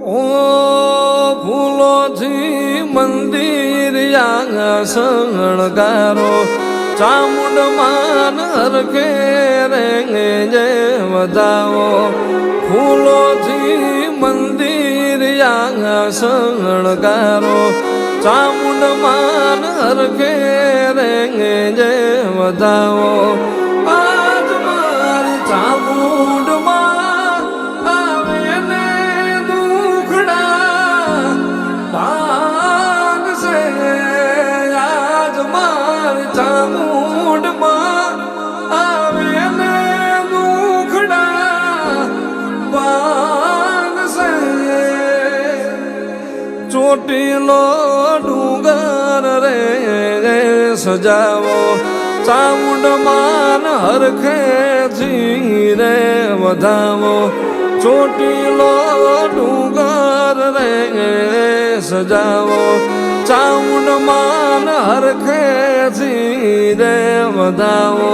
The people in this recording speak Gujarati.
ઓ ફૂલોથી મંદિર શણગારો ચામુંડ માન હરખે રેંગે જે વધાવો ફૂલોથી મંદિર શણગારો ચામુંડ માન હરખે રેંગે જે વધાવો આજ મારી ચામુંડ ચામુંડમાં આવે ને દુખડા બાંધશે ચોટીલો ડુંગર રે સજાવો ચામુંડમાં હરખેથી રે વધાવો ચોટીલો ડુંગર રે સજાવો ચામુંડમાં હરખેથી રે વધાવો